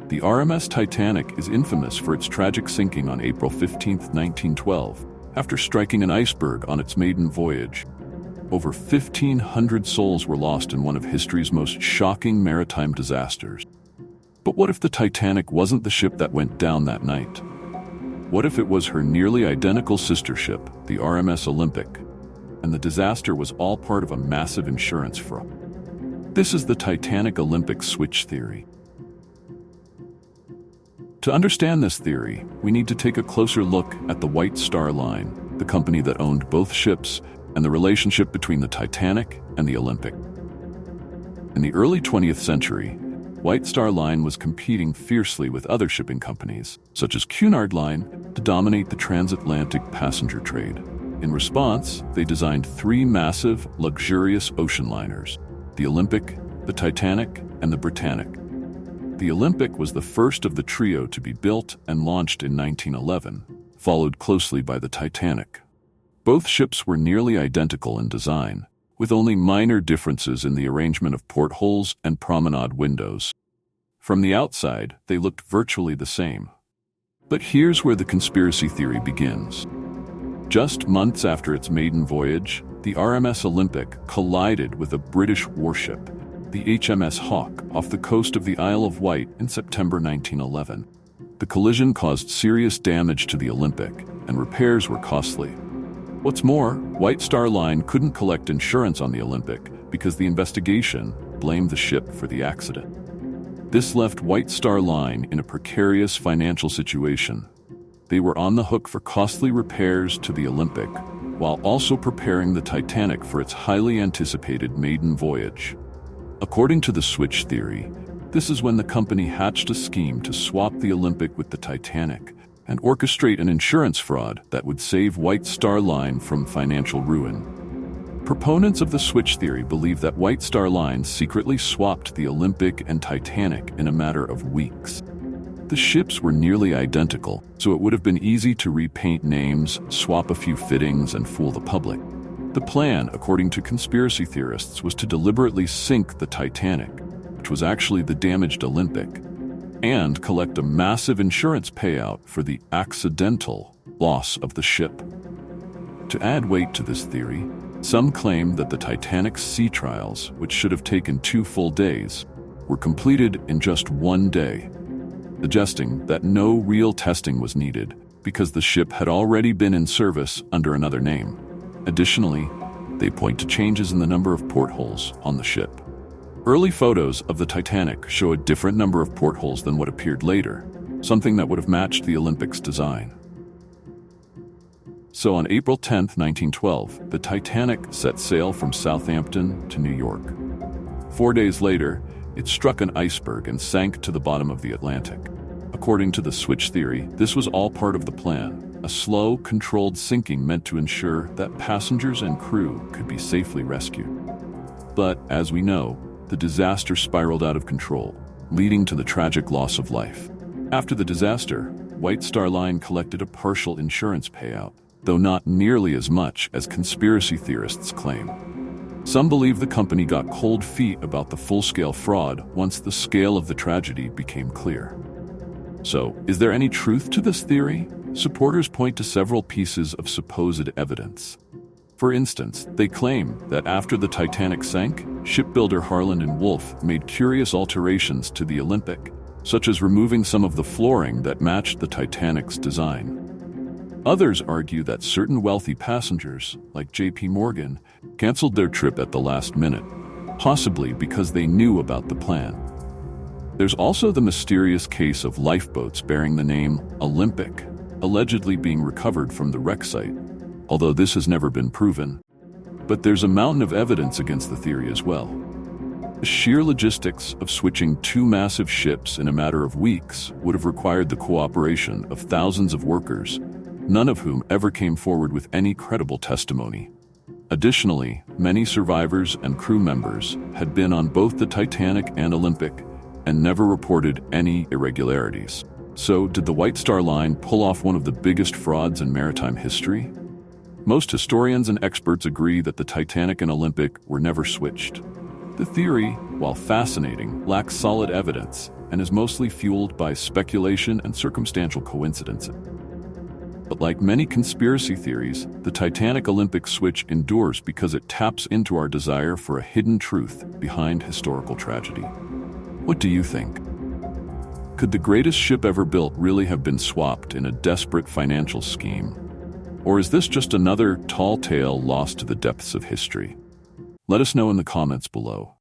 The RMS Titanic is infamous for its tragic sinking on April 15, 1912, after striking an iceberg on its maiden voyage. Over 1,500 souls were lost in one of history's most shocking maritime disasters. But what if the Titanic wasn't the ship that went down that night? What if it was her nearly identical sister ship, the RMS Olympic, and the disaster was all part of a massive insurance fraud? This is the Titanic Olympic switch theory. To understand this theory, we need to take a closer look at the White Star Line, the company that owned both ships, and the relationship between the Titanic and the Olympic. In the early 20th century, White Star Line was competing fiercely with other shipping companies, such as Cunard Line, to dominate the transatlantic passenger trade. In response, they designed three massive, luxurious ocean liners: the Olympic, the Titanic, and the Britannic. The Olympic was the first of the trio to be built and launched in 1911, followed closely by the Titanic. Both ships were nearly identical in design, with only minor differences in the arrangement of portholes and promenade windows. From the outside, they looked virtually the same. But here's where the conspiracy theory begins. Just months after its maiden voyage, the RMS Olympic collided with a British warship, the HMS Hawke, off the coast of the Isle of Wight in September 1911. The collision caused serious damage to the Olympic, and repairs were costly. What's more, White Star Line couldn't collect insurance on the Olympic because the investigation blamed the ship for the accident. This left White Star Line in a precarious financial situation. They were on the hook for costly repairs to the Olympic, while also preparing the Titanic for its highly anticipated maiden voyage. According to the switch theory, this is when the company hatched a scheme to swap the Olympic with the Titanic and orchestrate an insurance fraud that would save White Star Line from financial ruin. Proponents of the switch theory believe that White Star Line secretly swapped the Olympic and Titanic in a matter of weeks. The ships were nearly identical, so it would have been easy to repaint names, swap a few fittings, and fool the public. The plan, according to conspiracy theorists, was to deliberately sink the Titanic, which was actually the damaged Olympic, and collect a massive insurance payout for the accidental loss of the ship. To add weight to this theory, some claim that the Titanic's sea trials, which should have taken 2 full days, were completed in just 1 day, suggesting that no real testing was needed because the ship had already been in service under another name. Additionally, they point to changes in the number of portholes on the ship. Early photos of the Titanic show a different number of portholes than what appeared later, something that would have matched the Olympic's design. So on April 10, 1912, the Titanic set sail from Southampton to New York. 4 days later, it struck an iceberg and sank to the bottom of the Atlantic. According to the switch theory, this was all part of the plan, a slow, controlled sinking meant to ensure that passengers and crew could be safely rescued. But, as we know, the disaster spiraled out of control, leading to the tragic loss of life. After the disaster, White Star Line collected a partial insurance payout, though not nearly as much as conspiracy theorists claim. Some believe the company got cold feet about the full-scale fraud once the scale of the tragedy became clear. So, is there any truth to this theory? Supporters point to several pieces of supposed evidence. For instance, they claim that after the Titanic sank, shipbuilder Harland and Wolff made curious alterations to the Olympic, such as removing some of the flooring that matched the Titanic's design. Others argue that certain wealthy passengers, like J.P. Morgan, canceled their trip at the last minute, possibly because they knew about the plan. There's also the mysterious case of lifeboats bearing the name Olympic, allegedly being recovered from the wreck site, although this has never been proven. But there's a mountain of evidence against the theory as well. The sheer logistics of switching 2 massive ships in a matter of weeks would have required the cooperation of thousands of workers, none of whom ever came forward with any credible testimony. Additionally, many survivors and crew members had been on both the Titanic and Olympic and never reported any irregularities. So, did the White Star Line pull off one of the biggest frauds in maritime history? Most historians and experts agree that the Titanic and Olympic were never switched. The theory, while fascinating, lacks solid evidence and is mostly fueled by speculation and circumstantial coincidences. But like many conspiracy theories, the Titanic Olympic switch endures because it taps into our desire for a hidden truth behind historical tragedy. What do you think? Could the greatest ship ever built really have been swapped in a desperate financial scheme? Or is this just another tall tale lost to the depths of history? Let us know in the comments below.